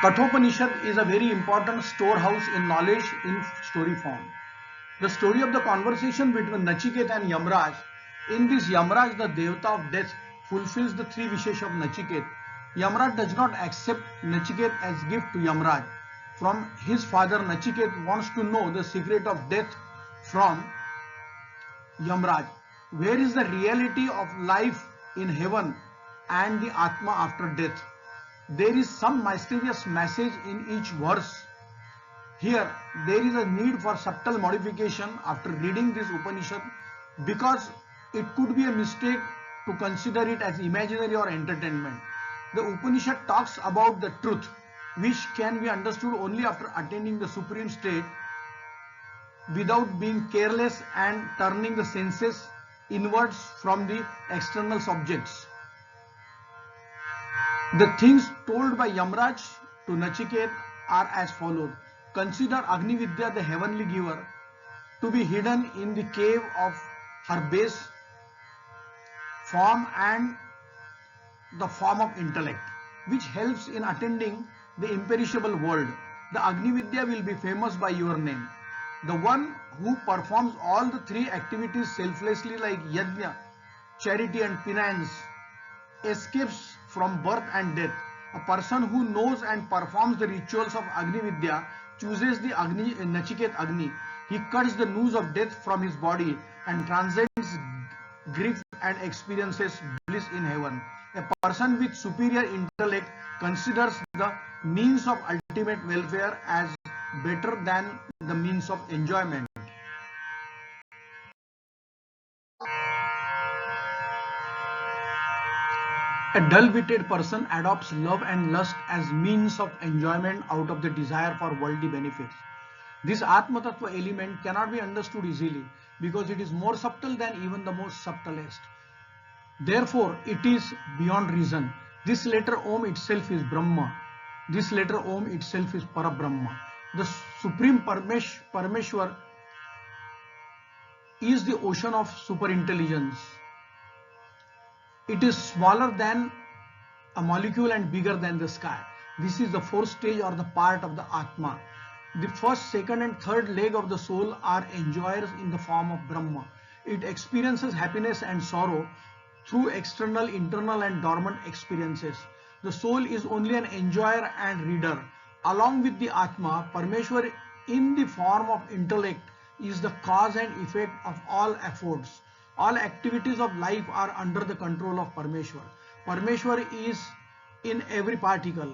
Kathopanishad is a very important storehouse in knowledge in story form. The story of the conversation between Nachiket and Yamraj. In this, Yamraj, the Devta of death, fulfills the three wishes of Nachiket. Yamraj does not accept Nachiket as gift to Yamraj. From his father, Nachiket wants to know the secret of death from Yamraj. Where is the reality of life in heaven and the Atma after death? There is some mysterious message in each verse. Here, there is a need for subtle modification after reading this Upanishad because it could be a mistake to consider it as imaginary or entertainment. The Upanishad talks about the truth which can be understood only after attaining the supreme state without being careless and turning the senses inwards from the external subjects. The things told by Yamraj to Nachiket are as follows. Consider Agni Vidya, the heavenly giver, to be hidden in the cave of her base form and the form of intellect, which helps in attending the imperishable world. The Agni Vidya will be famous by your name. The one who performs all the three activities selflessly like yajna, charity and penance, escapes from birth and death. A person who knows and performs the rituals of Agni Vidya chooses the Nachiket Agni. He cuts the noose of death from his body and transcends grief and experiences bliss in heaven. A person with superior intellect considers the means of ultimate welfare as better than the means of enjoyment. A dull-witted person adopts love and lust as means of enjoyment out of the desire for worldly benefits. This Atma Tattva element cannot be understood easily because it is more subtle than even the most subtlest. Therefore, it is beyond reason. This letter Om itself is Brahma. This letter Om itself is Parabrahma. The Supreme Parameshwar is the ocean of superintelligence. It is smaller than a molecule and bigger than the sky. This is the fourth stage or the part of the Atma. The first, second and third leg of the soul are enjoyers in the form of Brahma. It experiences happiness and sorrow through external, internal and dormant experiences. The soul is only an enjoyer and reader. Along with the Atma, Parameshwar in the form of intellect is the cause and effect of all efforts. All activities of life are under the control of Parameshwar. Parameshwar is in every particle.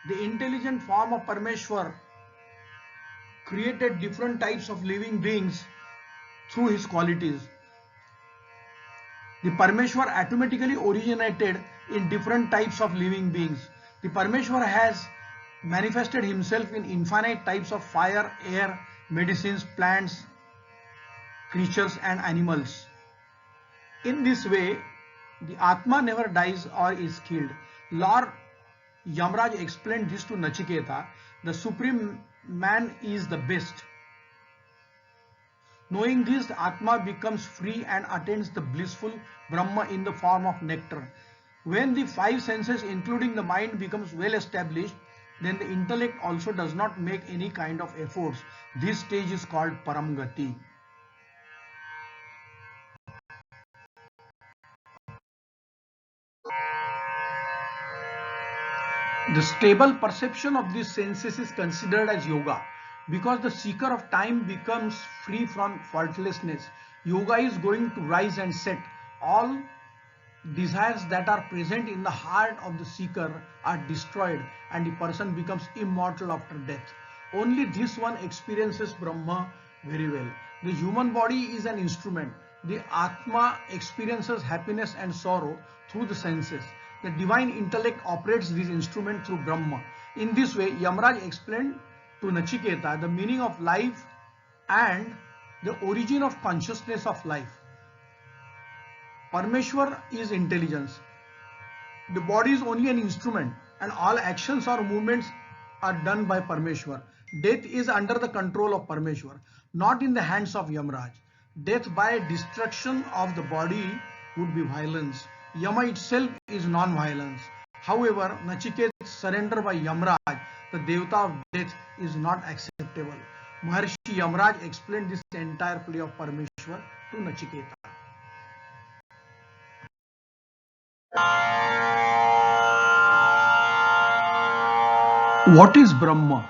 The intelligent form of Parameshwar created different types of living beings through his qualities. The Parameshwar automatically originated in different types of living beings. The Parameshwar has manifested himself in infinite types of fire, air, medicines, plants, creatures and animals. In this way, the Atma never dies or is killed. Lord Yamraj explained this to Nachiketa. The supreme man is the best. Knowing this, the Atma becomes free and attains the blissful Brahma in the form of nectar. When the five senses, including the mind, becomes well established, then the intellect also does not make any kind of efforts. This stage is called Paramgati. The stable perception of these senses is considered as yoga because the seeker of time becomes free from faultlessness. Yoga is going to rise and set. All desires that are present in the heart of the seeker are destroyed and the person becomes immortal after death. Only this one experiences Brahma very well. The human body is an instrument. The Atma experiences happiness and sorrow through the senses. The divine intellect operates this instrument through Brahma. In this way, Yamraj explained to Nachiketa the meaning of life and the origin of consciousness of life. Parameshwar is intelligence. The body is only an instrument and all actions or movements are done by Parameshwar. Death is under the control of Parameshwar, not in the hands of Yamraj. Death by destruction of the body would be violence. Yama itself is non-violence. However, Nachiketa surrender by Yamraj, the Devta of death, is not acceptable. Maharshi Yamraj explained this entire play of Parameshwar to Nachiketa. What is Brahma?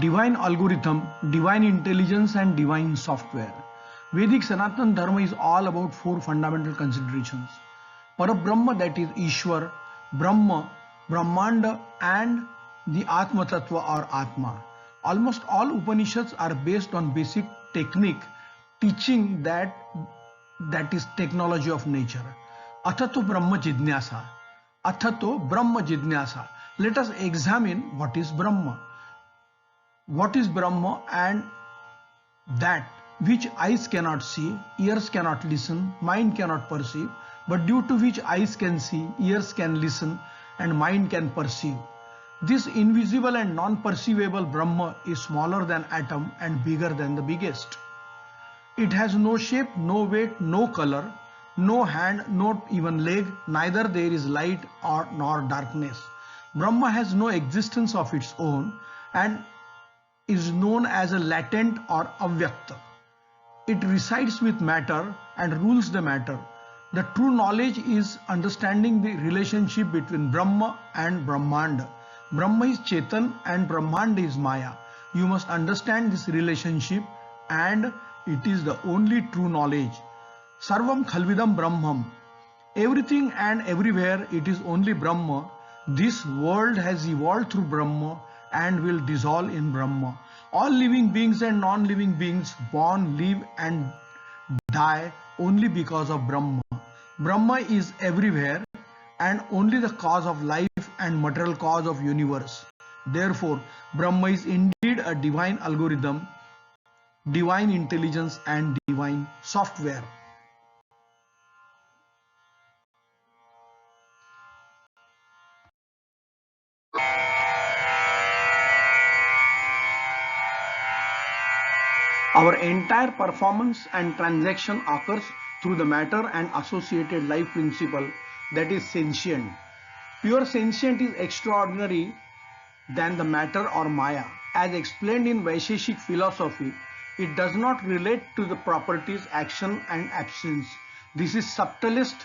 Divine algorithm, divine intelligence and divine software. Vedic Sanatan Dharma is all about four fundamental considerations. Parabrahma, that is Ishwar, Brahma, Brahmanda and the Atma Tattva or Atma. Almost all Upanishads are based on basic technique teaching that is technology of nature. Athato Brahma Jidnyasa. Athato Brahma Jidnyasa. Let us examine what is Brahma. What is Brahma? And that which eyes cannot see, ears cannot listen, mind cannot perceive, but due to which eyes can see, ears can listen, and mind can perceive. This invisible and non-perceivable Brahma is smaller than atom and bigger than the biggest. It has no shape, no weight, no color, no hand, not even leg, neither there is light or nor darkness. Brahma has no existence of its own and is known as a latent or avyakta. It resides with matter and rules the matter. The true knowledge is understanding the relationship between Brahma and Brahmanda. Brahma is Chetan and Brahmanda is Maya. You must understand this relationship and it is the only true knowledge. Sarvam Khalvidam Brahmam. Everything and everywhere it is only Brahma. This world has evolved through Brahma and will dissolve in Brahma. All living beings and non-living beings born, live and die only because of Brahma. Brahma is everywhere and only the cause of life and material cause of universe. Therefore, Brahma is indeed a divine algorithm, divine intelligence and divine software. Our entire performance and transaction occurs through the matter and associated life principle, that is sentient. Pure sentient is extraordinary than the matter or Maya. As explained in Vaisheshik philosophy, it does not relate to the properties, action and absence. This is subtlest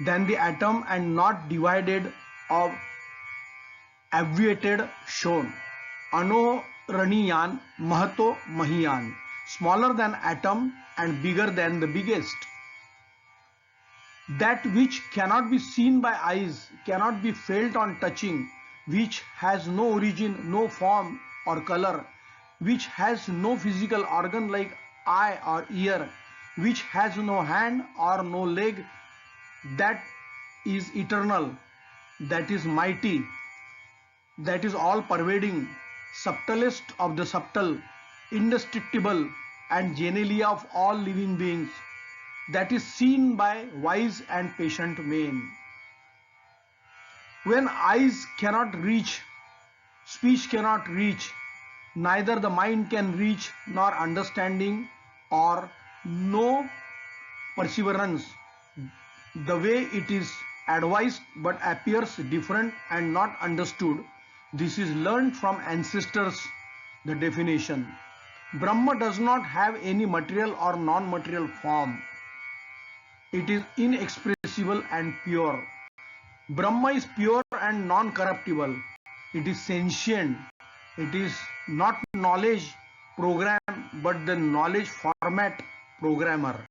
than the atom and not divided or obviated shown. Anoraniyan Mahato Mahiyan, smaller than atom and bigger than the biggest. That which cannot be seen by eyes, cannot be felt on touching, which has no origin, no form or color, which has no physical organ like eye or ear, which has no hand or no leg, that is eternal, that is mighty, that is all pervading, subtlest of the subtle, indestructible and genelia of all living beings, that is seen by wise and patient men. When eyes cannot reach, speech cannot reach, neither the mind can reach nor understanding or no perseverance, the way it is advised but appears different and not understood. This is learned from ancestors, the definition. Brahma does not have any material or non-material form. It is inexpressible and pure. Brahma is pure and non-corruptible. It is sentient. It is not knowledge program but the knowledge format programmer.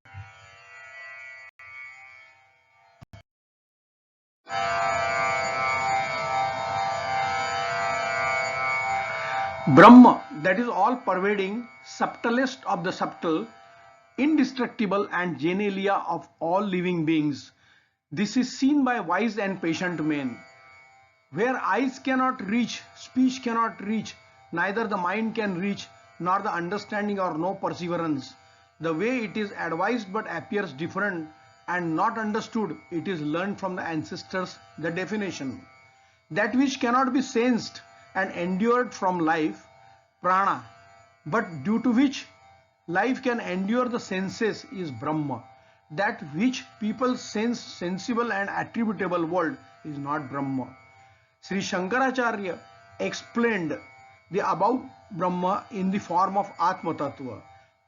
Brahma, that is all pervading, subtlest of the subtle, indestructible and genelia of all living beings. This is seen by wise and patient men. Where eyes cannot reach, speech cannot reach, neither the mind can reach, nor the understanding or no perseverance. The way it is advised but appears different and not understood, it is learned from the ancestors, the definition. That which cannot be sensed and endured from life, prana, but due to which life can endure the senses is Brahma. That which people sense, sensible and attributable world is not Brahma. Sri Shankaracharya explained the above Brahma in the form of Atma Tattva.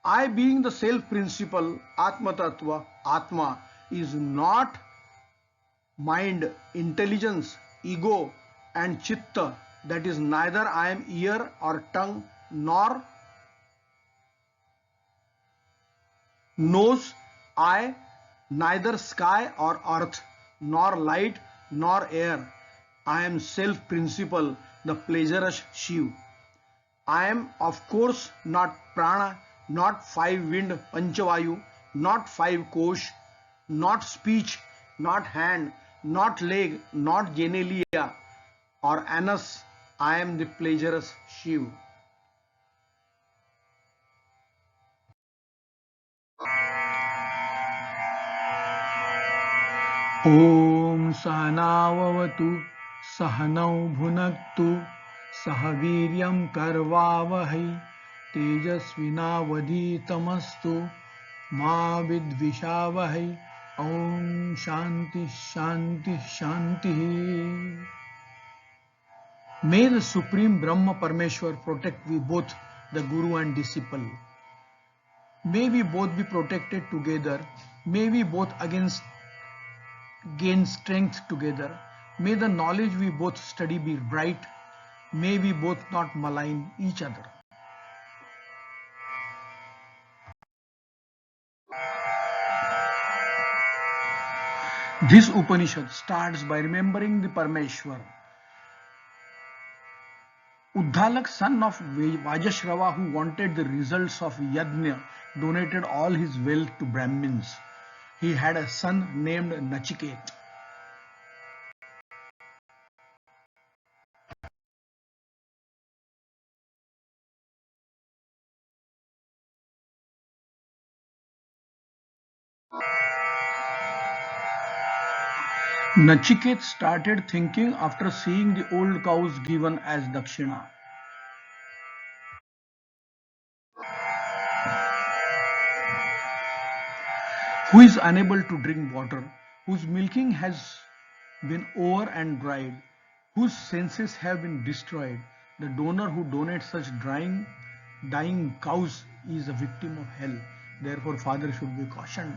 I being the self principle, Atma Tattva, Atma is not mind, intelligence, ego and chitta, that is neither I am ear or tongue nor nose, eye, neither sky or earth, nor light nor air. I am self principle, the pleasurous Shiv. I am of course not prana, not five wind panchavayu, not five kosh, not speech, not hand, not leg, not genitalia or anus. I am the pleasurous Shiv. ॐ सहनाववतु सहनौ भुनक्तु सह वीर्यं कर्वावहै तेजस्विनावधीतमस्तु मा विद्विषावहै ॐ शांति शांति शांति. May the Supreme Brahma Parmeshwar protect we both, the Guru and disciple. May we both be protected together. May we both gain strength together. May the knowledge we both study be bright. May we both not malign each other. This Upanishad starts by remembering the Parmeshwar. Uddalak, son of Vajashrava, who wanted the results of Yajna, donated all his wealth to Brahmins. He had a son named Nachiket. Nachiket started thinking after seeing the old cows given as dakshina. Who is unable to drink water, whose milking has been over and dried, whose senses have been destroyed. The donor who donates such dying cows is a victim of hell. Therefore, father should be cautioned.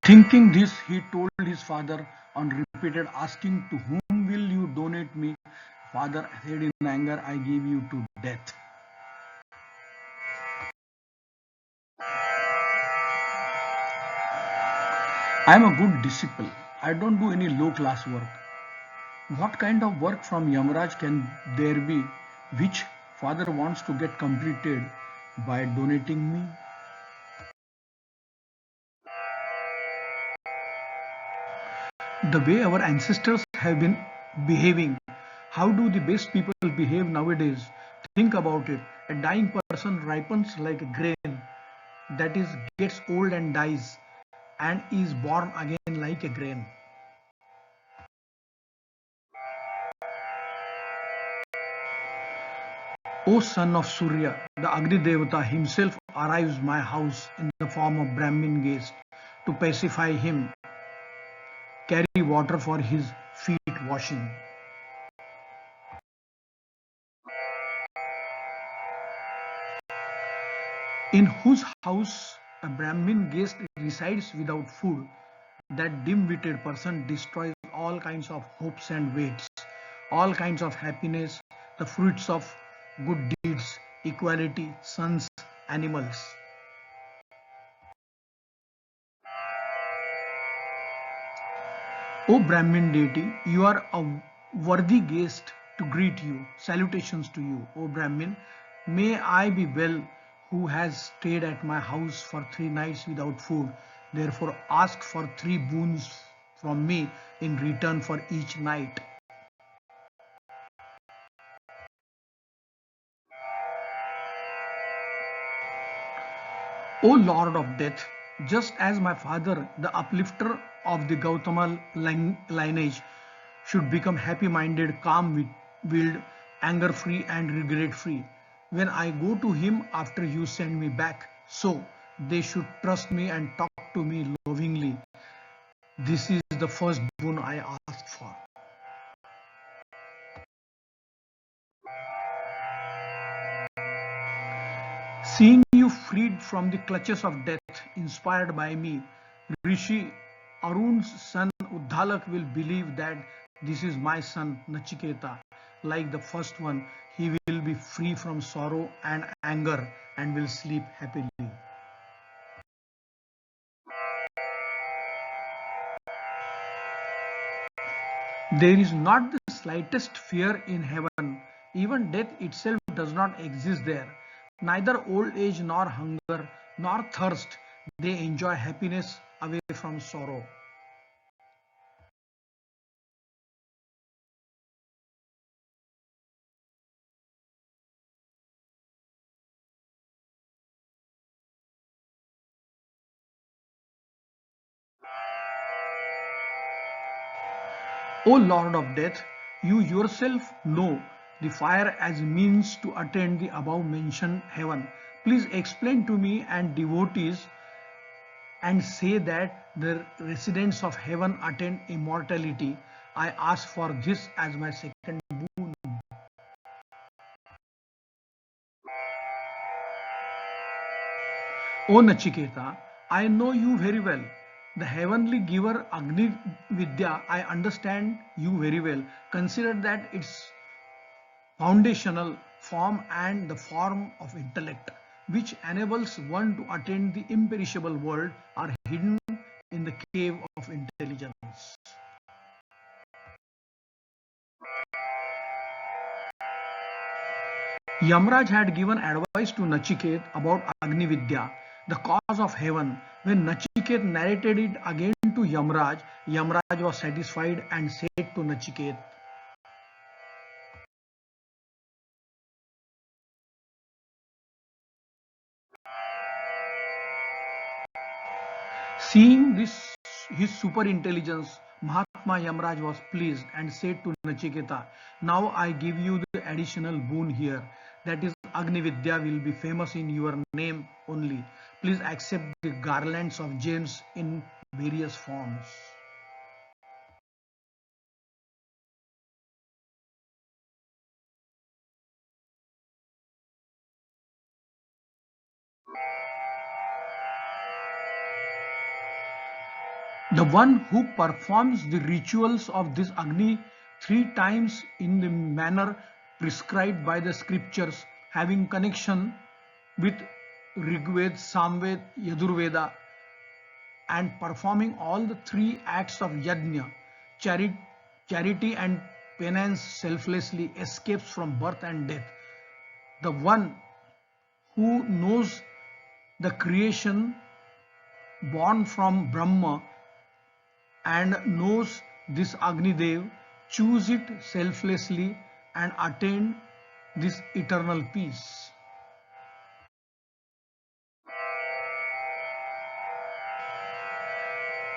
Thinking this, he told his father on repeated asking, "To whom will you donate me?" Father said in anger, "I give you to death." I am a good disciple. I don't do any low class work. What kind of work from Yamaraj can there be which father wants to get completed by donating me? The way our ancestors have been behaving, how do the best people behave nowadays? Think about it. A dying person ripens like a grain, that is, gets old and dies, and is born again like a grain. O son of Surya, the Agni Devata himself arrives my house in the form of Brahmin guest to pacify him, carry water for his feet washing. In whose house a Brahmin guest resides without food, that dim-witted person destroys all kinds of hopes and weights, all kinds of happiness, the fruits of good deeds, equality, sons, animals. O Brahmin deity, you are a worthy guest to greet you. Salutations to you, O Brahmin. May I be well who has stayed at my house for 3 nights without food. Therefore, ask for 3 boons from me in return for each night. O Lord of Death, just as my father, the uplifter of the Gautama lineage, should become happy-minded, calm-willed, anger-free and regret-free when I go to him after you send me back, so they should trust me and talk to me lovingly. This is the first boon I ask for. Seeing you freed from the clutches of death, inspired by me, Rishi Arun's son Uddhalak will believe that this is my son Nachiketa. Like the first one, he will be free from sorrow and anger and will sleep happily. There is not the slightest fear in heaven. Even death itself does not exist there. Neither old age nor hunger nor thirst. They enjoy happiness away from sorrow. O Lord of Death, you yourself know the fire as means to attain the above mentioned heaven. Please explain to me and devotees and say that the residents of heaven attain immortality. I ask for this as my second boon. O Nachiketa, I know you very well. The heavenly giver Agni Vidya, I understand you very well. Consider that its foundational form and the form of intellect, which enables one to attain the imperishable world, are hidden in the cave of intelligence. Yamraj had given advice to Nachiket about Agni Vidya, the cause of heaven. When Nachiket narrated it again to Yamraj, Yamraj was satisfied and said to Nachiket, seeing this his super intelligence, Mahatma Yamraj was pleased and said to Nachiketa, now I give you the additional boon here. That is, Agni Vidya will be famous in your name only. Please accept the garlands of gems in various forms. The one who performs the rituals of this Agni 3 times in the manner prescribed by the scriptures, having connection with Rigved, Samved, Yajurveda, and performing all the 3 acts of yajna, charity and penance selflessly, escapes from birth and death. The one who knows the creation born from Brahma and knows this Agni Dev, choose it selflessly and attain this eternal peace.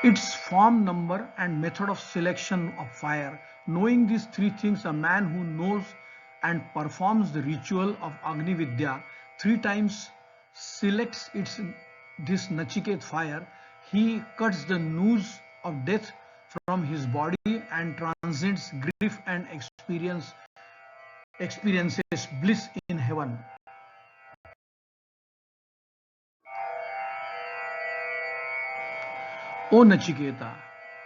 Its form, number, and method of selection of fire. Knowing these 3 things, a man who knows and performs the ritual of Agni Vidya 3 times selects this Nachiket fire. He cuts the noose of death from his body and transcends grief and experiences bliss in heaven. O Nachiketa,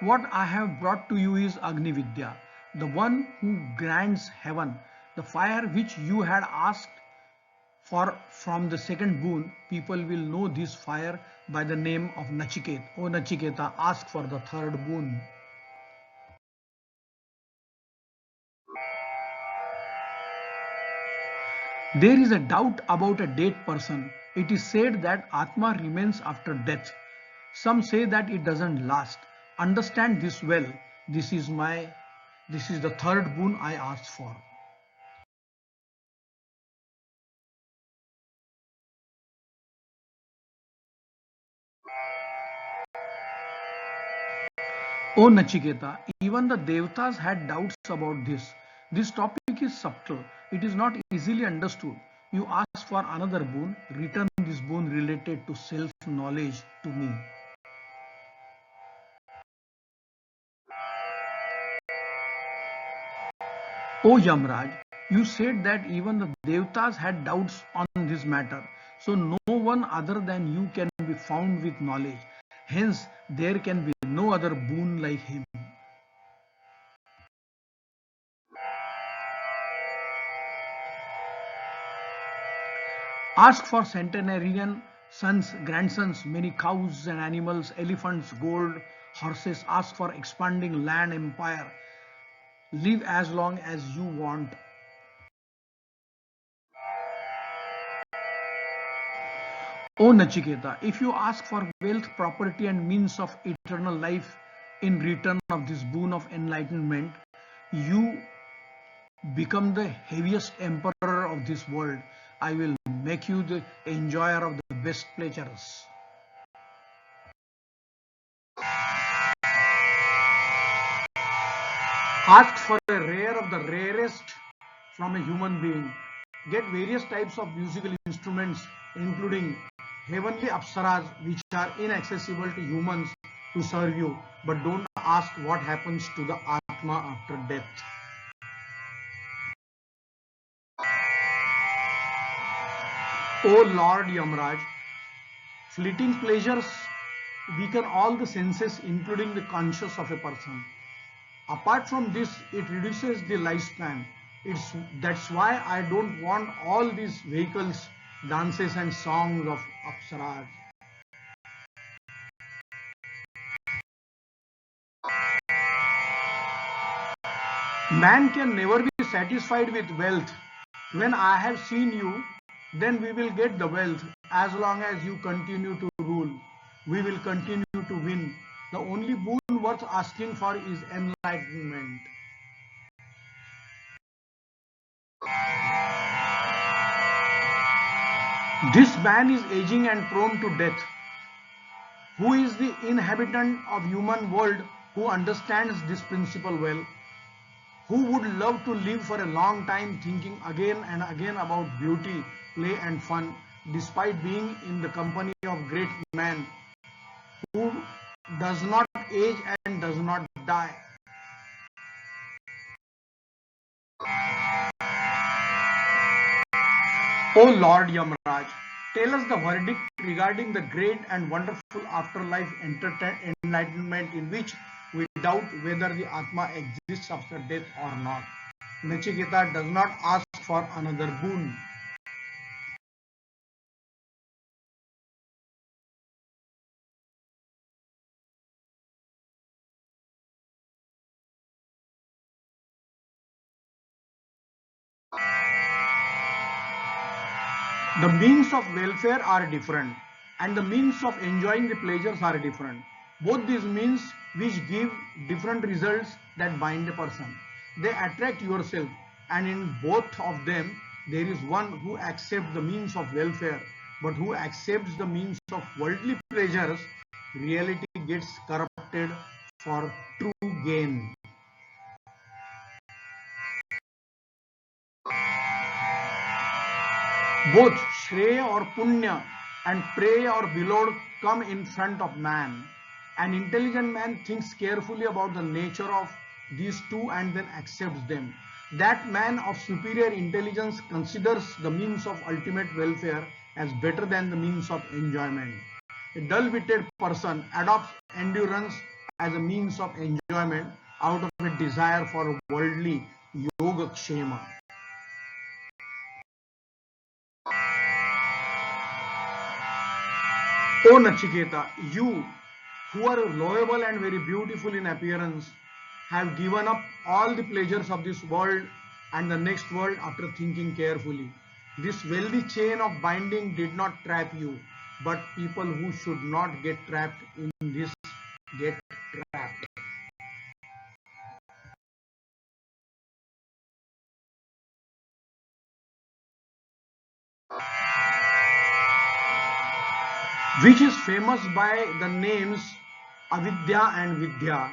what I have brought to you is Agni Vidya, the one who grants heaven, the fire which you had asked for from the second boon. People will know this fire by the name of Nachiket. O Nachiketa, ask for the third boon. There is a doubt about a dead person. It is said that Atma remains after death. Some say that it doesn't last. Understand this well. This is the third boon I asked for. O Nachiketa, even the Devtas had doubts about this. This topic is subtle. It is not easily understood. You ask for another boon, return this boon related to self-knowledge to me. O Yamraj, you said that even the Devtas had doubts on this matter. So no one other than you can be found with knowledge. Hence, there can be no other boon like him. Ask for centenarian sons, grandsons, many cows and animals, elephants, gold, horses. Ask for expanding land empire. Live as long as you want. O Nachiketa, if you ask for wealth, property, and means of eternal life in return of this boon of enlightenment, you become the heaviest emperor of this world. I will make you the enjoyer of the best pleasures. Ask for a rare of the rarest from a human being. Get various types of musical instruments, including heavenly apsaras, which are inaccessible to humans, to serve you. But don't ask what happens to the Atma after death. O Lord Yamraj, fleeting pleasures weaken all the senses, including the conscience of a person. Apart from this, it reduces the lifespan. That's why I don't want all these vehicles, dances and songs of Apsaras. Man can never be satisfied with wealth. When I have seen you, then we will get the wealth. As long as you continue to rule, we will continue to win. The only boon worth asking for is enlightenment. This man is aging and prone to death. Who is the inhabitant of human world who understands this principle well? Who would love to live for a long time thinking again and again about beauty, play and fun, despite being in the company of great man who does not age and does not die? O Lord Yamraj, tell us the verdict regarding the great and wonderful afterlife enlightenment in which we doubt whether the Atma exists after death or not. Nachiketa does not ask for another boon. The means of welfare are different and the means of enjoying the pleasures are different. Both these means which give different results that bind a person. They attract yourself, and in both of them there is one who accepts the means of welfare, but who accepts the means of worldly pleasures, reality gets corrupted for true gain. Both Shreya or Punya and Prey or Beloved come in front of man. An intelligent man thinks carefully about the nature of these two and then accepts them. That man of superior intelligence considers the means of ultimate welfare as better than the means of enjoyment. A dull-witted person adopts endurance as a means of enjoyment out of a desire for worldly yoga kshema. O Nachiketa, you who are loable and very beautiful in appearance have given up all the pleasures of this world and the next world after thinking carefully. This wealthy chain of binding did not trap you, but people who should not get trapped in this get trapped. Which is famous by the names Avidya and Vidya.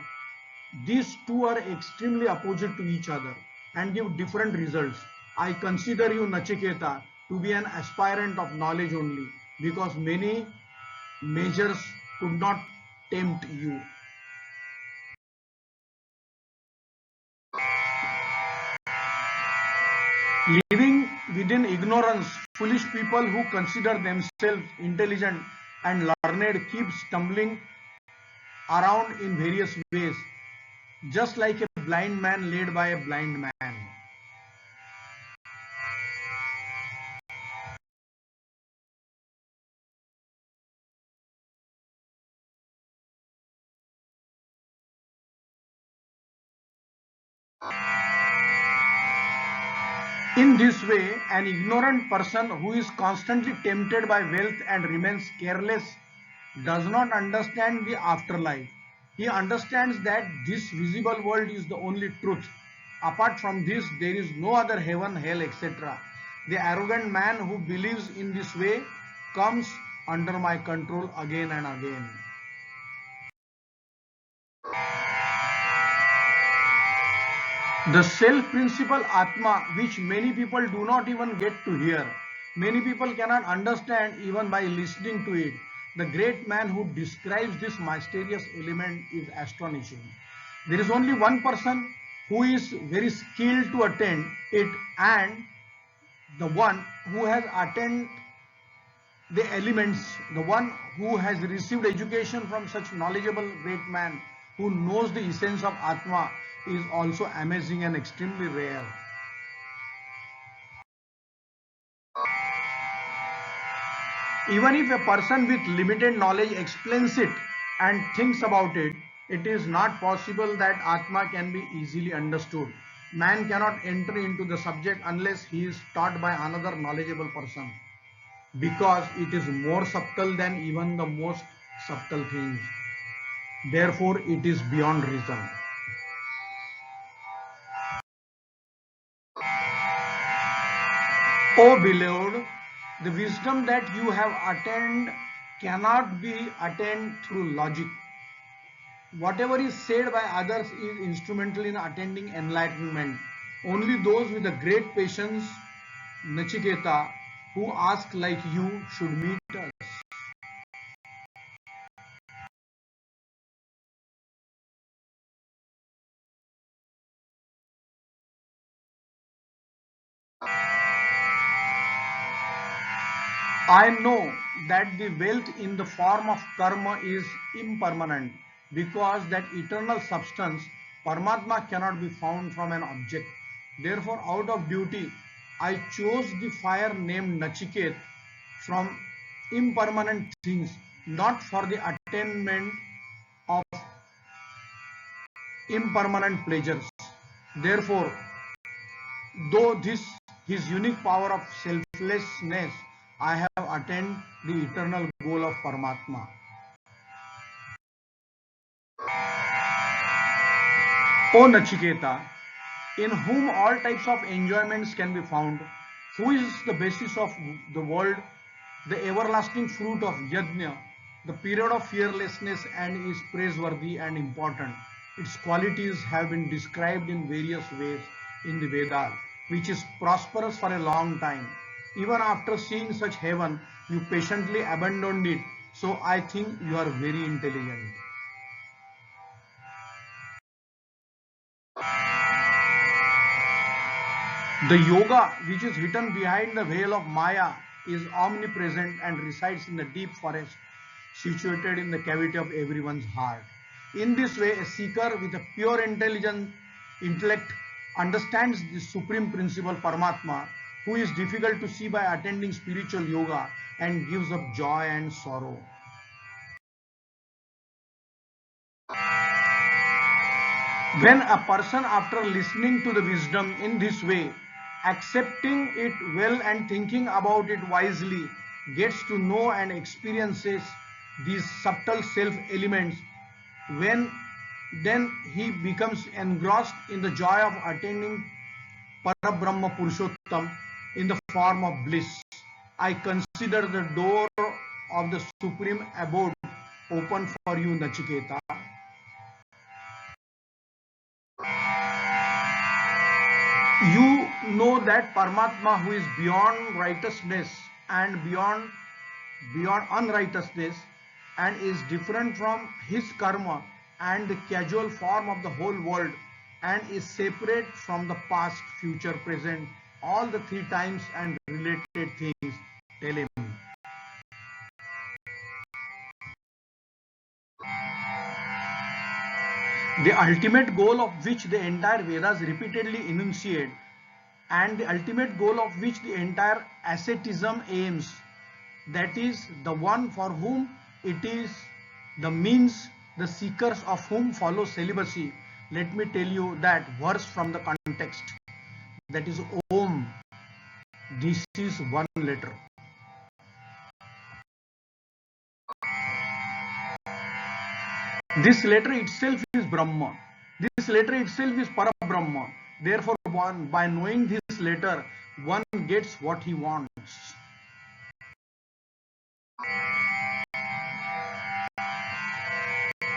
These two are extremely opposite to each other and give different results. I consider you, Nachiketa, to be an aspirant of knowledge only. because many measures could not tempt you. Living within ignorance, foolish people who consider themselves intelligent and learned keep stumbling around in various ways, just like a blind man led by a blind man. In this way, an ignorant person who is constantly tempted by wealth and remains careless does not understand the afterlife. He understands that this visible world is the only truth. Apart from this, there is no other heaven, hell, etc. The arrogant man who believes in this way comes under my control again and again. The self-principle Atma, which many people do not even get to hear. Many people cannot understand even by listening to it. The great man who describes this mysterious element is astonishing. There is only one person who is very skilled to attend it, and the one who has attained the elements, the one who has received education from such knowledgeable great man who knows the essence of Atma is also amazing and extremely rare. Even if a person with limited knowledge explains it and thinks about it, it is not possible that Atma can be easily understood. Man cannot enter into the subject unless he is taught by another knowledgeable person, because it is more subtle than even the most subtle things. Therefore, it is beyond reason. O beloved, the wisdom that you have attained cannot be attained through logic. Whatever is said by others is instrumental in attaining enlightenment. Only those with a great patience, Nachiketa, who ask like you should meet us. I know that the wealth in the form of karma is impermanent, because that eternal substance, Paramatma, cannot be found from an object. Therefore, out of duty, I chose the fire named Nachiket from impermanent things, not for the attainment of impermanent pleasures. Therefore, though this his unique power of selflessness, I have attained the eternal goal of Paramatma. O Nachiketa, in whom all types of enjoyments can be found, who is the basis of the world, the everlasting fruit of Yajna, the period of fearlessness, and is praiseworthy and important. Its qualities have been described in various ways in the Vedas, which is prosperous for a long time. Even after seeing such heaven, you patiently abandoned it. So I think you are very intelligent. The yoga, which is hidden behind the veil of Maya, is omnipresent and resides in the deep forest situated in the cavity of everyone's heart. In this way, a seeker with a pure intellect understands the supreme principle Paramatma, who is difficult to see by attending spiritual yoga, and gives up joy and sorrow. When a person, after listening to the wisdom in this way, accepting it well and thinking about it wisely, gets to know and experiences these subtle self elements, when then he becomes engrossed in the joy of attaining Parabrahma Purushottam in the form of bliss. I consider the door of the supreme abode open for you, Nachiketa. You know that Paramatma, who is beyond righteousness and beyond beyond unrighteousness and is different from his karma and the casual form of the whole world and is separate from the past, future, present, all the three times and related things. Tell him. The ultimate goal of which the entire Vedas repeatedly enunciate and the ultimate goal of which the entire asceticism aims, that is the one for whom it is the means, the seekers of whom follow celibacy. Let me tell you that verse from the context, that is Om. This is one letter. This letter itself is Brahma. This letter itself is Parabrahma. Therefore, by knowing this letter, one gets what he wants.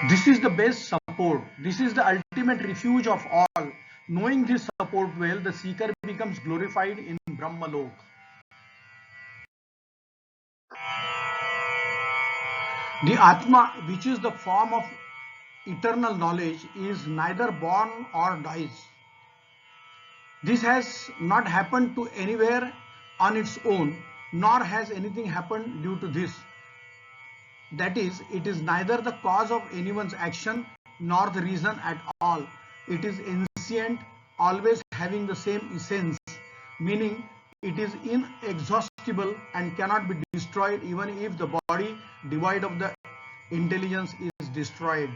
This is the best support. This is the ultimate refuge of all. Knowing this support well, the seeker becomes glorified in Brahmalok. The Atma, which is the form of eternal knowledge, is neither born or dies. This has not happened to anywhere on its own, nor has anything happened due to this. That is, it is neither the cause of anyone's action nor the reason at all. It is ancient, always having the same essence, meaning it is inexhaustible and cannot be destroyed even if the body devoid of the intelligence is destroyed.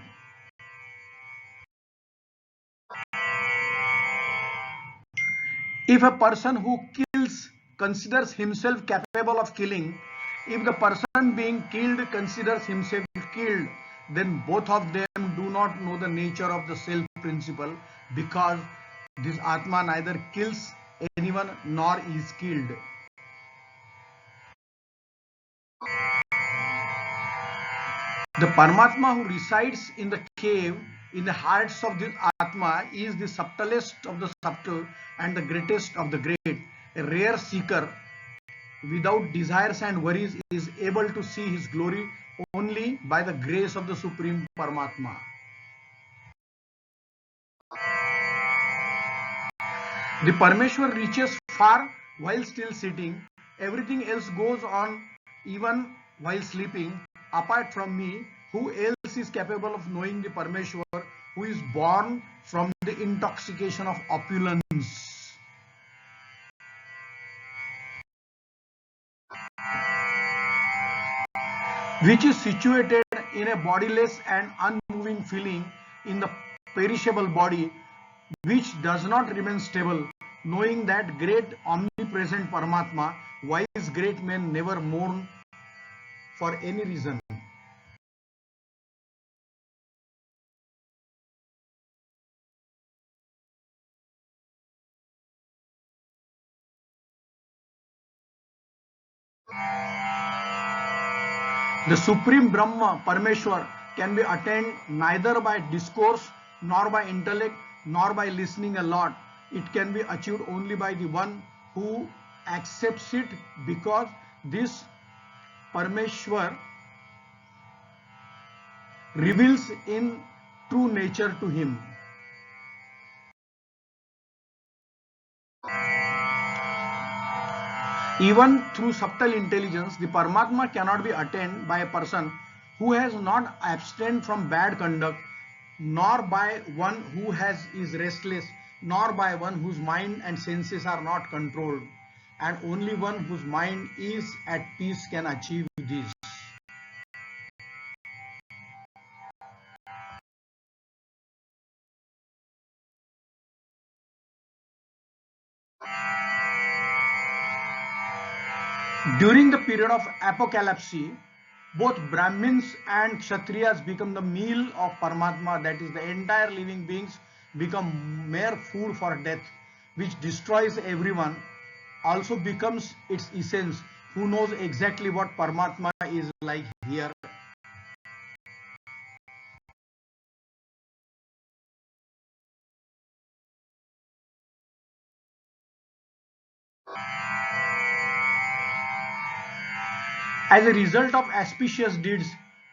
If a person who kills considers himself capable of killing, if the person being killed considers himself killed, then both of them do not know the nature of the self principle, because this Atma neither kills anyone nor is killed. The Paramatma who resides in the cave in the hearts of this Atma is the subtlest of the subtle and the greatest of the great. A rare seeker without desires and worries is able to see his glory only by the grace of the Supreme Paramatma. The Parameshwar reaches far while still sitting. Everything else goes on even while sleeping. Apart from me, who else is capable of knowing the Parameshwar, who is born from the intoxication of opulence? Which is situated in a bodiless and unmoving feeling in the perishable body, which does not remain stable. Knowing that great omnipresent Paramatma, wise great men never mourn for any reason. The Supreme Brahma, Parameshwar, can be attained neither by discourse, nor by intellect, nor by listening a lot. It can be achieved only by the one who accepts it, because this Parameshwar reveals in true nature to him. Even through subtle intelligence, the Paramatma cannot be attained by a person who has not abstained from bad conduct, nor by one who is restless, nor by one whose mind and senses are not controlled. And only one whose mind is at peace can achieve this. During the period of apocalypse, both Brahmins and Kshatriyas become the meal of Paramatma, that is, the entire living beings become mere food for death, which destroys everyone, also becomes its essence. Who knows exactly what Paramatma is like here? As a result of auspicious deeds,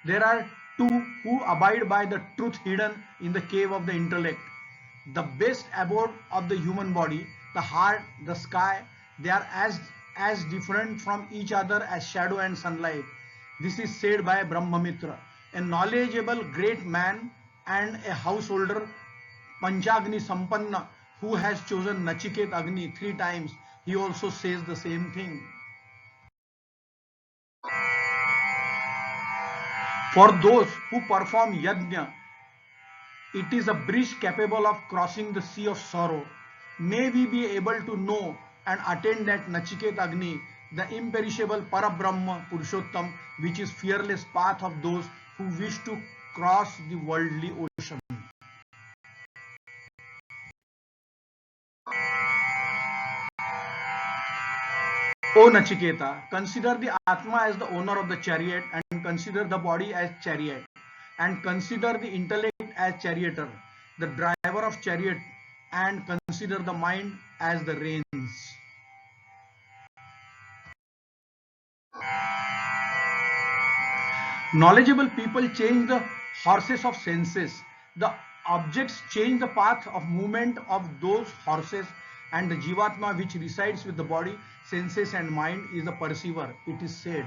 there are two who abide by the truth hidden in the cave of the intellect. The best abode of the human body, the heart, the sky, they are as different from each other as shadow and sunlight. This is said by Brahmamitra, a knowledgeable great man and a householder, Panchagni Sampanna, who has chosen Nachiket Agni 3 times. He also says the same thing. For those who perform yajna, it is a bridge capable of crossing the sea of sorrow. May we be able to know and attain that Nachiket Agni, the imperishable Parabrahma Purushottam, which is fearless path of those who wish to cross the worldly ocean. O Nachiketa, consider the Atma as the owner of the chariot and consider the body as chariot and consider the intellect as charioteer, the driver of chariot, and consider the mind as the reins. Knowledgeable people change the horses of senses. The objects change the path of movement of those horses, and the Jivatma which resides with the body, senses and mind is the perceiver, it is said.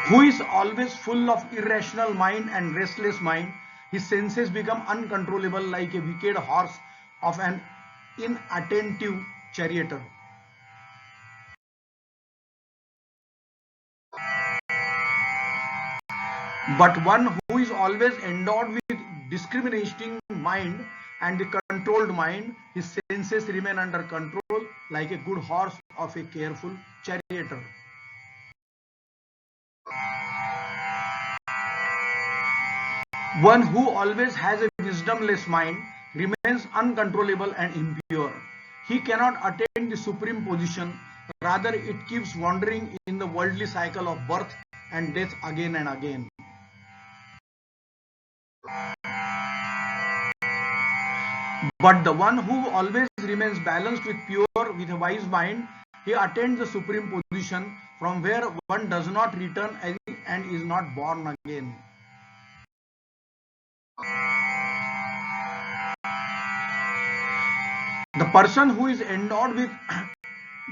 Who is always full of irrational mind and restless mind, his senses become uncontrollable like a wicked horse of an inattentive charioteer. But one who is always endowed with discriminating mind and the controlled mind, his senses remain under control like a good horse of a careful charioteer. One who always has a wisdomless mind remains uncontrollable and impure. He cannot attain the supreme position, rather it keeps wandering in the worldly cycle of birth and death again and again. But the one who always remains balanced with pure, with a wise mind, he attains the supreme position from where one does not return and is not born again. The person who is endowed with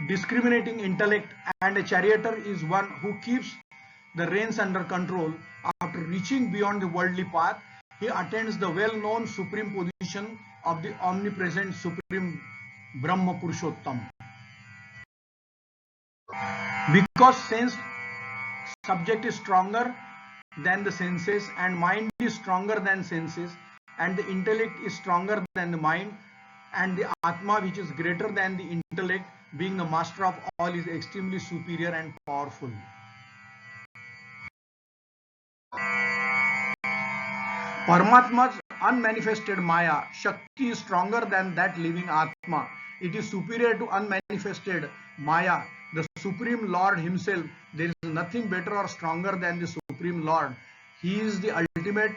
discriminating intellect and a charioteer is one who keeps the reins under control. After reaching beyond the worldly path, he attains the well-known supreme position of the omnipresent supreme Brahma Purushottam. Because sense subject is stronger than the senses and mind is stronger than senses and the intellect is stronger than the mind and the Atma which is greater than the intellect being the master of all is extremely superior and powerful. Paramatma's unmanifested Maya, Shakti is stronger than that living Atma. It is superior to unmanifested Maya, the Supreme Lord Himself. There is nothing better or stronger than the Supreme Lord. He is the ultimate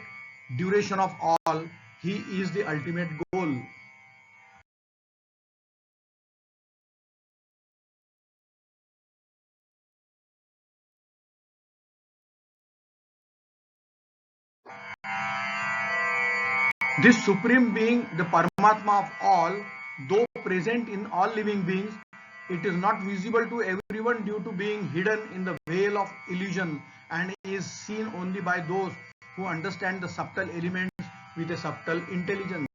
duration of all. He is the ultimate goal. This Supreme Being, the Paramatma of all, though present in all living beings, it is not visible to everyone due to being hidden in the veil of illusion and is seen only by those who understand the subtle elements with a subtle intelligence.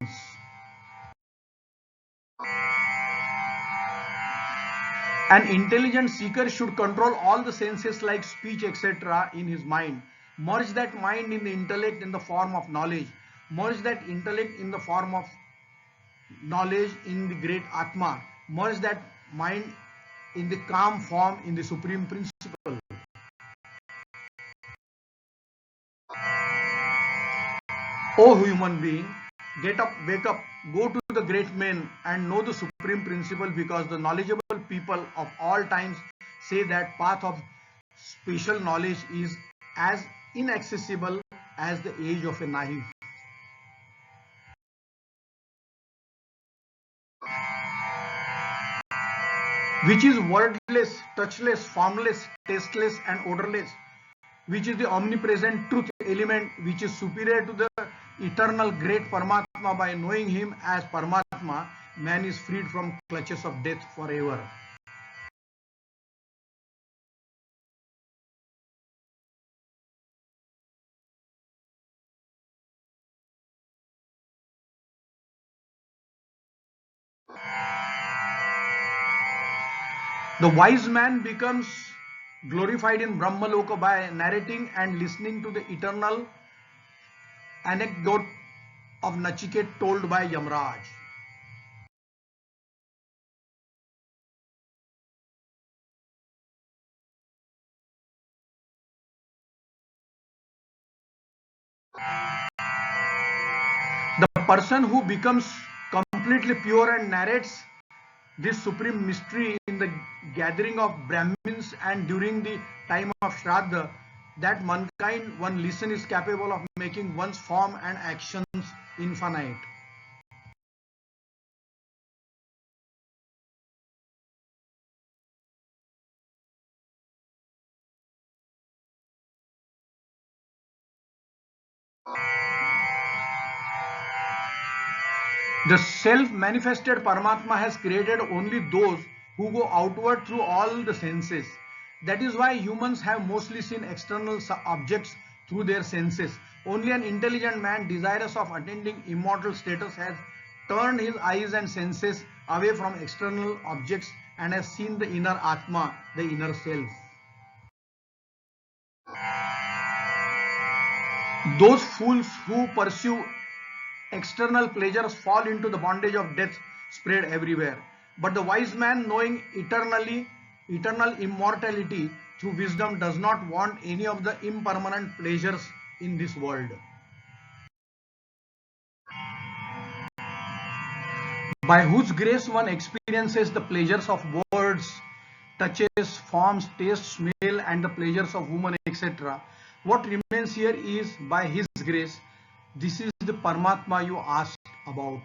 An intelligent seeker should control all the senses like speech, etc. in his mind. Merge that mind in the intellect in the form of knowledge. Merge that intellect in the form of knowledge in the great Atma. Merge that mind in the calm form in the supreme principle. O human being, get up, wake up, go to the great men and know the supreme principle, because the knowledgeable people of all times say that path of special knowledge is as inaccessible as the age of a naive. which is wordless, touchless, formless, tasteless and odorless, which is the omnipresent truth element, which is superior to the eternal great Paramatma. By knowing him as Paramatma, man is freed from clutches of death forever. The wise man becomes glorified in Brahmaloka by narrating and listening to the eternal anecdote of Nachiket told by Yamraj. The person who becomes completely pure and narrates this supreme mystery in the gathering of Brahmins and during the time of Shraddha, that mankind, one listen, is capable of making one's form and actions infinite. The self-manifested Paramatma has created only those who go outward through all the senses. That is why humans have mostly seen external objects through their senses. Only an intelligent man desirous of attaining immortal status has turned his eyes and senses away from external objects and has seen the inner Atma, the inner self. Those fools who pursue external pleasures fall into the bondage of death spread everywhere. But the wise man, knowing eternal immortality through wisdom, does not want any of the impermanent pleasures in this world. By whose grace one experiences the pleasures of words, touches, forms, taste, smell, and the pleasures of woman, etc. What remains here is by his grace. This is the Paramatma you asked about.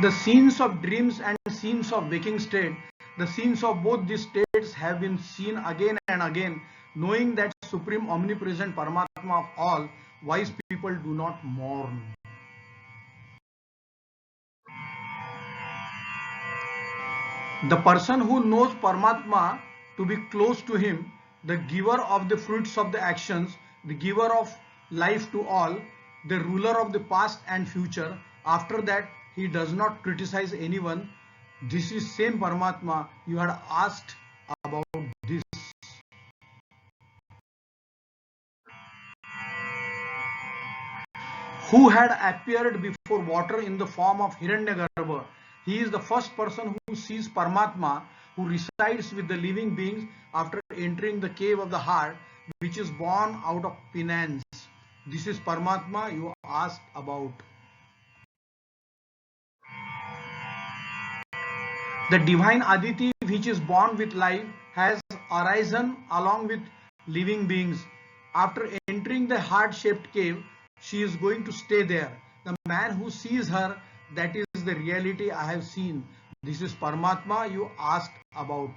The scenes of dreams and scenes of waking state, the scenes of both these states have been seen again and again. Knowing that supreme omnipresent Paramatma of all, wise people do not mourn. The person who knows Paramatma to be close to him, the giver of the fruits of the actions, the giver of life to all, the ruler of the past and future, after that he does not criticize anyone. This is same Paramatma you had asked about this. Who had appeared before water in the form of Hiranyagarbha. He is the first person who sees Paramatma, who resides with the living beings after entering the cave of the heart, which is born out of penance. This is Paramatma you asked about. The divine Aditi, which is born with life, has arisen along with living beings. After entering the heart-shaped cave, she is going to stay there. The man who sees her, that is the reality I have seen. This is Paramatma you asked about.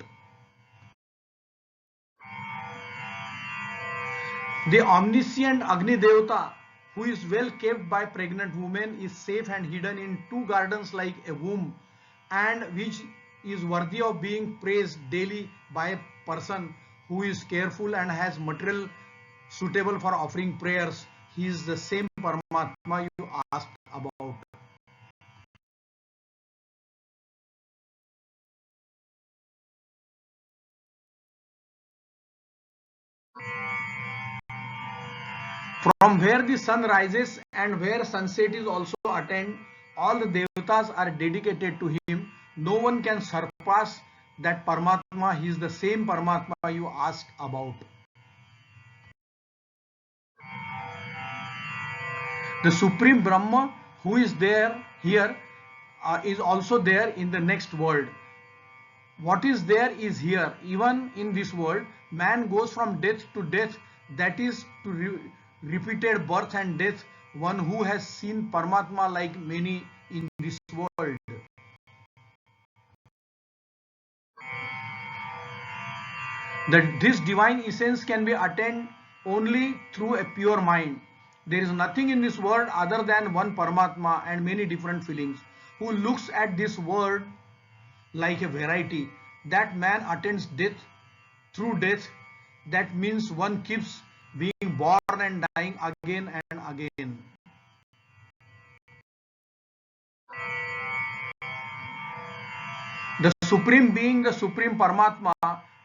The omniscient Agni Devata, who is well kept by pregnant women, is safe and hidden in two gardens like a womb, and which is worthy of being praised daily by a person who is careful and has material suitable for offering prayers. He is the same Paramatma you asked about. From where the sun rises and where sunset is also attained, all the devatas are dedicated to him. No one can surpass that Paramatma. He is the same Paramatma you asked about. The Supreme Brahma, who is there here, is also there in the next world. What is there is here. Even in this world, man goes from death to death, that is to repeated birth and death. One who has seen Paramatma like many in this That this divine essence can be attained only through a pure mind. There is nothing in this world other than one Paramatma and many different feelings. Who looks at this world like a variety? That man attains death through death. That means one keeps being born and dying again and again. The Supreme Being, the Supreme Paramatma,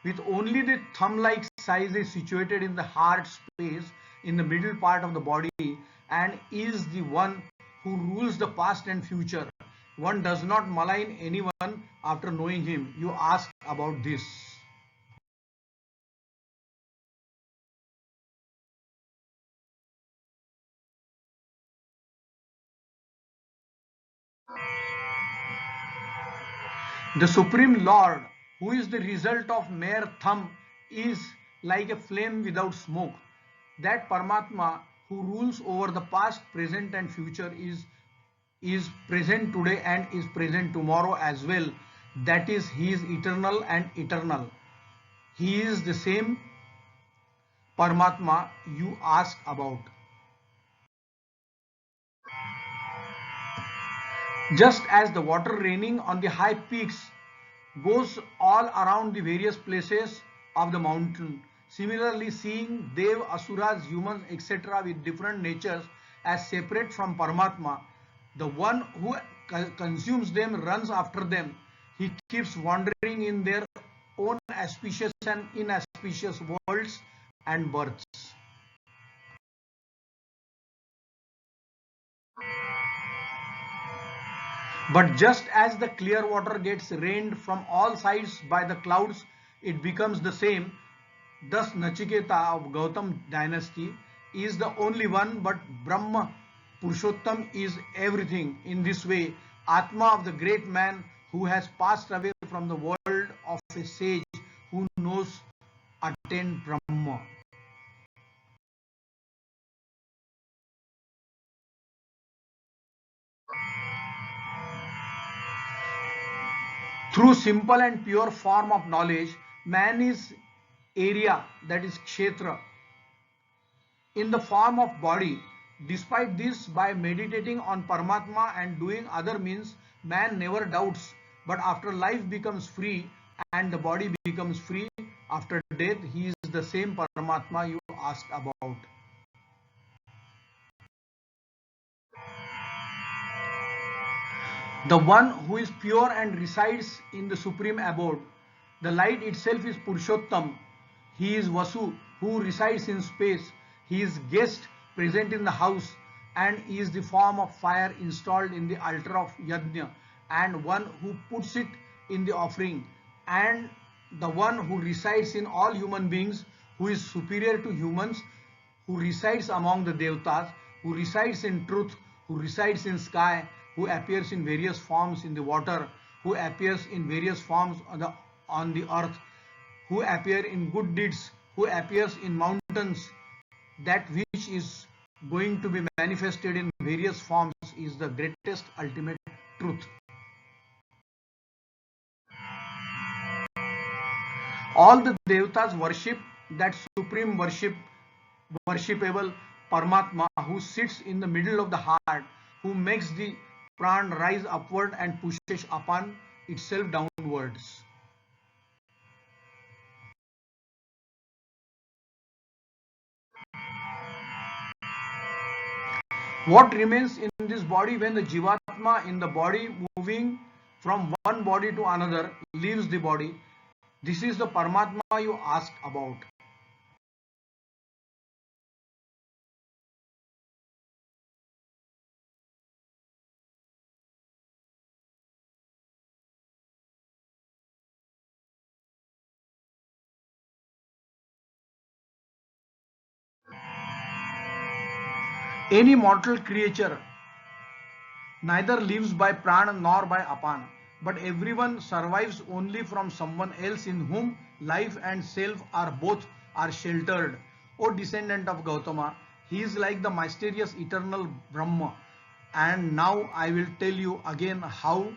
with only the thumb-like size, is situated in the heart space in the middle part of the body and is the one who rules the past and future. One does not malign anyone after knowing him. You ask about this. The Supreme Lord, who is the result of mere thumb, is like a flame without smoke. That Paramatma who rules over the past, present and future is present today and is present tomorrow as well. That is, he is eternal and eternal. He is the same Paramatma you ask about. Just as the water raining on the high peaks goes all around the various places of the mountain. Similarly, seeing Dev, Asuras, humans, etc. with different natures as separate from Paramatma, the one who consumes them runs after them. He keeps wandering in their own auspicious and inauspicious worlds and births. But just as the clear water gets rained from all sides by the clouds, it becomes the same. Thus, Nachiketa of Gautam dynasty is the only one, but Brahma Purushottam is everything. In this way, Atma of the great man who has passed away from the world of a sage who knows attained Brahma. Through simple and pure form of knowledge, man is area, that is Kshetra, in the form of body. Despite this, by meditating on Paramatma and doing other means, man never doubts. But after life becomes free and the body becomes free, after death, he is the same Paramatma you asked about. The one who is pure and resides in the supreme abode. The light itself is Purushottam. He is Vasu who resides in space. He is guest present in the house and is the form of fire installed in the altar of Yajna and one who puts it in the offering, and the one who resides in all human beings, who is superior to humans, who resides among the Devtas, who resides in truth, who resides in sky, who appears in various forms in the water, who appears in various forms on the earth, who appear in good deeds, who appears in mountains, that which is going to be manifested in various forms is the greatest ultimate truth. All the Devtas worship that supreme worshipable Paramatma who sits in the middle of the heart, who makes the pran rise upward and pushes upon itself downwards. What remains in this body when the Jivatma in the body moving from one body to another leaves the body? This is the Paramatma you asked about. Any mortal creature neither lives by prana nor by apana, but everyone survives only from someone else in whom life and self are both are sheltered. O descendant of Gautama, he is like the mysterious eternal Brahma. And now I will tell you again how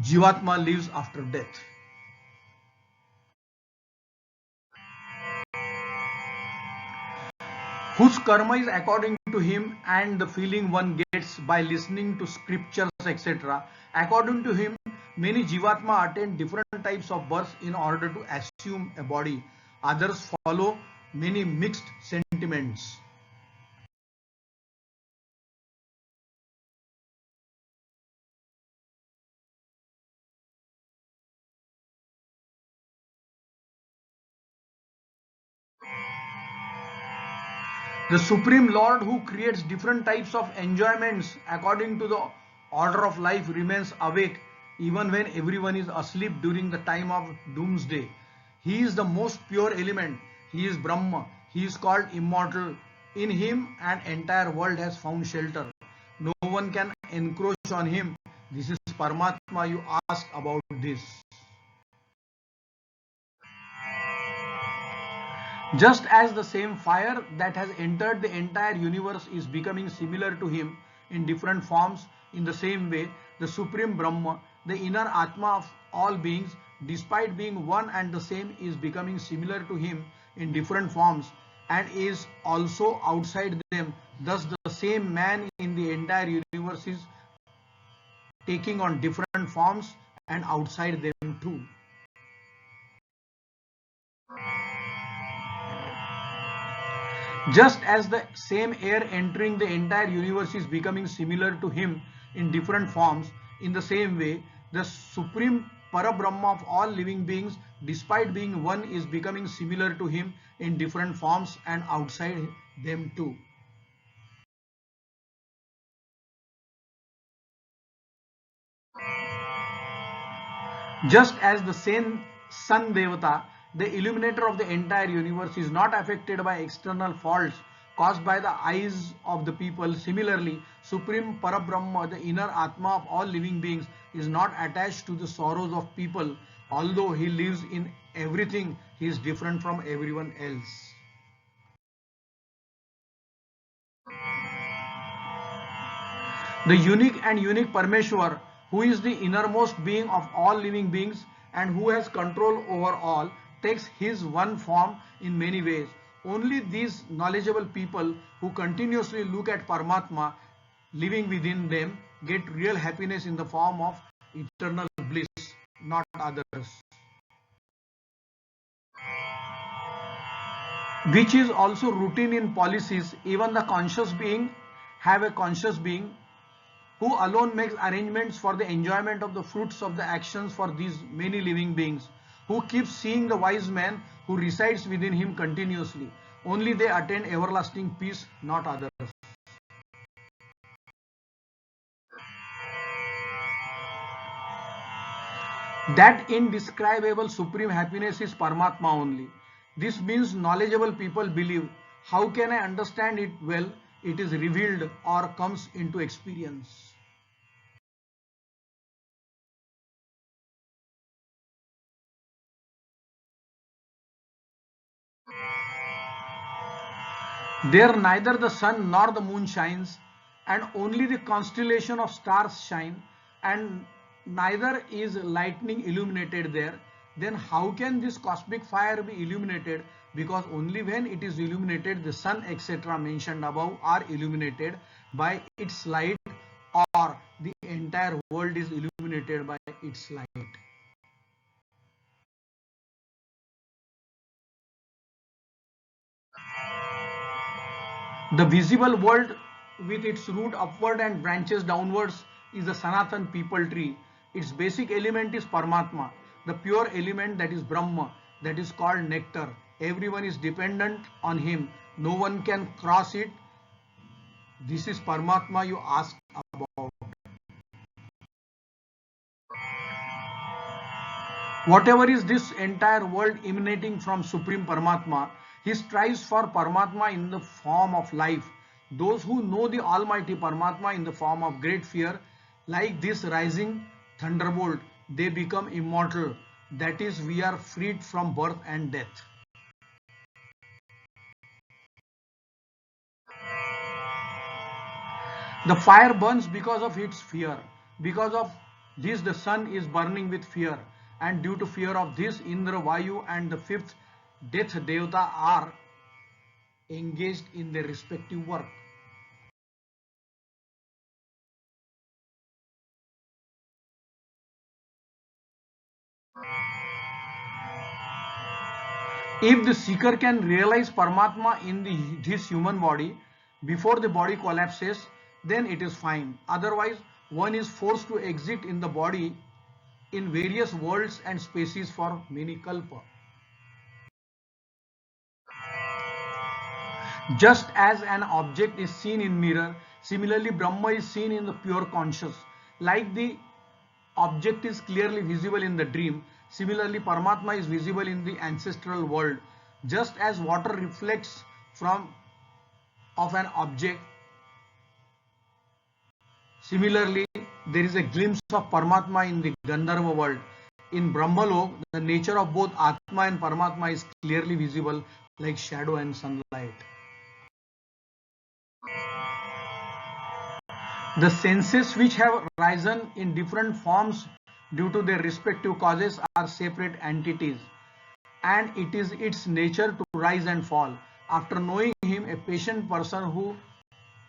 Jivatma lives after death. whose karma is according to him, and the feeling one gets by listening to scriptures, etc. According to him, many Jivatma attain different types of births in order to assume a body. Others follow many mixed sentiments. The Supreme Lord, who creates different types of enjoyments according to the order of life, remains awake even when everyone is asleep during the time of doomsday. He is the most pure element. He is Brahma. He is called immortal. In him, an entire world has found shelter. No one can encroach on him. This is Paramatma. You ask about this. Just as the same fire that has entered the entire universe is becoming similar to him in different forms, in the same way, the Supreme Brahma, the inner Atma of all beings, despite being one and the same, is becoming similar to him in different forms and is also outside them. Thus, the same man in the entire universe is taking on different forms and outside them too. Just as the same air entering the entire universe is becoming similar to him in different forms, in the same way, the Supreme Parabrahma of all living beings, despite being one, is becoming similar to him in different forms and outside them too. Just as the same Sun Devata, the illuminator of the entire universe, is not affected by external faults caused by the eyes of the people, similarly, Supreme Parabrahma, the inner Atma of all living beings, is not attached to the sorrows of people. Although he lives in everything, he is different from everyone else. The unique and unique Parmeshwar, who is the innermost being of all living beings and who has control over all, takes his one form in many ways. Only these knowledgeable people who continuously look at Paramatma living within them get real happiness in the form of eternal bliss, not others. Which is also routine in policies. Even the conscious being have a conscious being who alone makes arrangements for the enjoyment of the fruits of the actions for these many living beings, who keeps seeing the wise man who resides within him continuously. Only they attain everlasting peace, not others. That indescribable supreme happiness is Paramatma only. This means knowledgeable people believe, how can I understand it well? It is revealed or comes into experience. There neither the sun nor the moon shines, and only the constellation of stars shine, and neither is lightning illuminated there. Then how can this cosmic fire be illuminated? Because only when it is illuminated, the sun, etc. mentioned above are illuminated by its light, or the entire world is illuminated by its light. The visible world with its root upward and branches downwards is the Sanatan people tree. Its basic element is Paramatma, the pure element that is Brahma, that is called nectar. Everyone is dependent on him. No one can cross it. This is Paramatma you ask about. Whatever is this entire world emanating from Supreme Paramatma, he strives for Paramatma in the form of life. Those who know the Almighty Paramatma in the form of great fear, like this rising thunderbolt, they become immortal. That is, we are freed from birth and death. The fire burns because of its fear. Because of this, the sun is burning with fear. And due to fear of this, Indra, Vayu and the fifth death Devata are engaged in their respective work. If the seeker can realize Paramatma in this human body before the body collapses, then it is fine. Otherwise, one is forced to exist in the body in various worlds and spaces for many kalpa. Just as an object is seen in mirror, similarly Brahma is seen in the pure conscious. Like the object is clearly visible in the dream, similarly Paramatma is visible in the ancestral world. Just as water reflects from of an object, similarly there is a glimpse of Paramatma in the Gandharva world. In Brahmalok, the nature of both Atma and Paramatma is clearly visible like shadow and sunlight. The senses which have risen in different forms due to their respective causes are separate entities, and it is its nature to rise and fall. After knowing him, a patient person who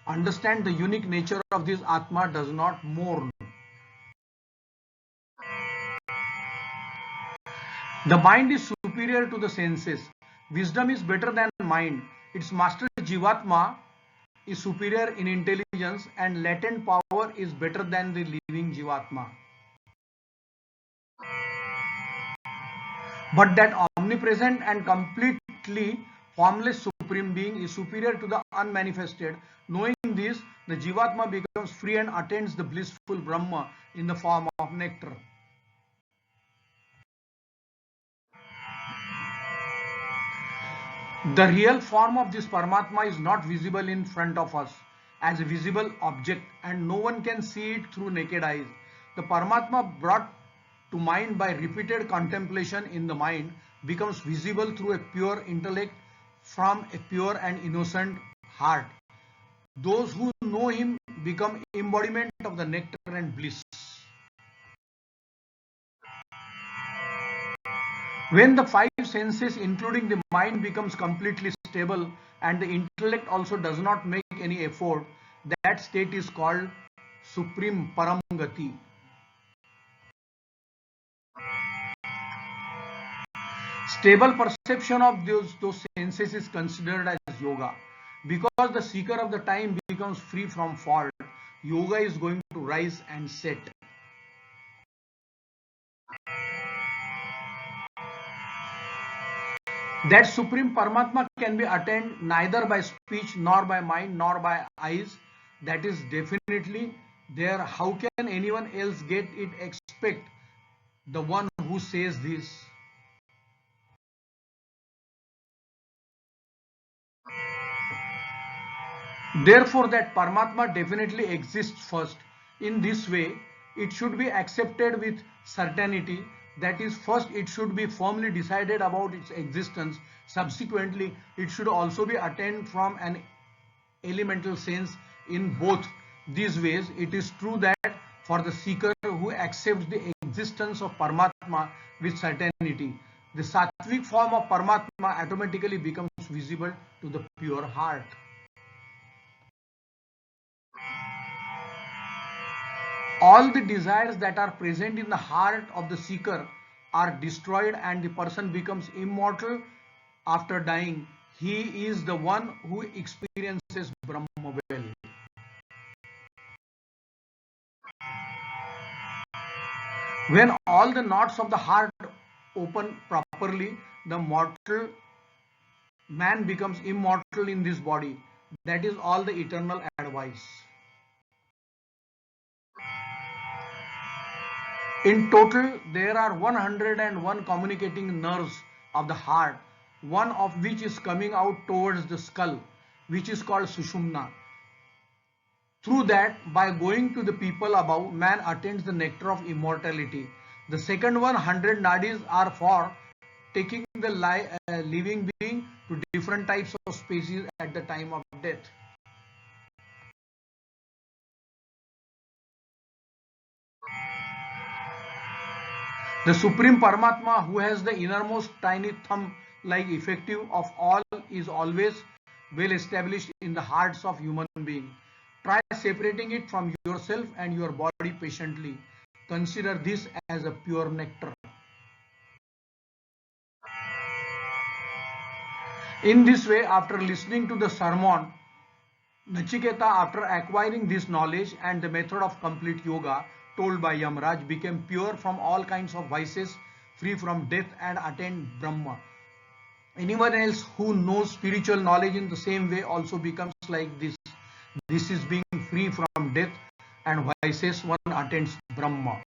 understands the unique nature of this Atma does not mourn. The mind is superior to the senses. Wisdom is better than mind. Its master Jivatma is superior in intelligence, and latent power is better than the living Jivatma. But that omnipresent and completely formless Supreme Being is superior to the unmanifested. Knowing this, the Jivatma becomes free and attains the blissful Brahma in the form of nectar. The real form of this Paramatma is not visible in front of us as a visible object, and no one can see it through naked eyes. The Paramatma brought to mind by repeated contemplation in the mind becomes visible through a pure intellect from a pure and innocent heart. Those who know him become embodiment of the nectar and bliss. When the five senses, including the mind, becomes completely stable and the intellect also does not make any effort, that state is called Supreme Paramgati. Stable perception of those senses is considered as yoga. Because the seeker of the time becomes free from fault, yoga is going to rise and set. That Supreme Paramatma can be attained neither by speech nor by mind nor by eyes. That is definitely there. How can anyone else get it except the one who says this? Therefore, that Paramatma definitely exists first. In this way, it should be accepted with certainty. That is, first it should be firmly decided about its existence. Subsequently, it should also be attained from an elemental sense. In both these ways, it is true that for the seeker who accepts the existence of Paramatma with certainty, the sattvic form of Paramatma automatically becomes visible to the pure heart. All the desires that are present in the heart of the seeker are destroyed and the person becomes immortal after dying. He is the one who experiences Brahma well. When all the knots of the heart open properly, the mortal man becomes immortal in this body. That is all the eternal advice. In total, there are 101 communicating nerves of the heart, one of which is coming out towards the skull, which is called Sushumna. Through that, by going to the people above, man attains the nectar of immortality. The second 100 nadis are for taking the living being to different types of species at the time of death. The Supreme Paramatma, who has the innermost tiny thumb like effective of all, is always well established in the hearts of human beings. Try separating it from yourself and your body patiently. Consider this as a pure nectar. In this way, after listening to the sermon, Nachiketa, after acquiring this knowledge and the method of complete yoga told by Yamraj, became pure from all kinds of vices, free from death, and attained Brahma. Anyone else who knows spiritual knowledge in the same way also becomes like this. This is being free from death and vices, one attains Brahma.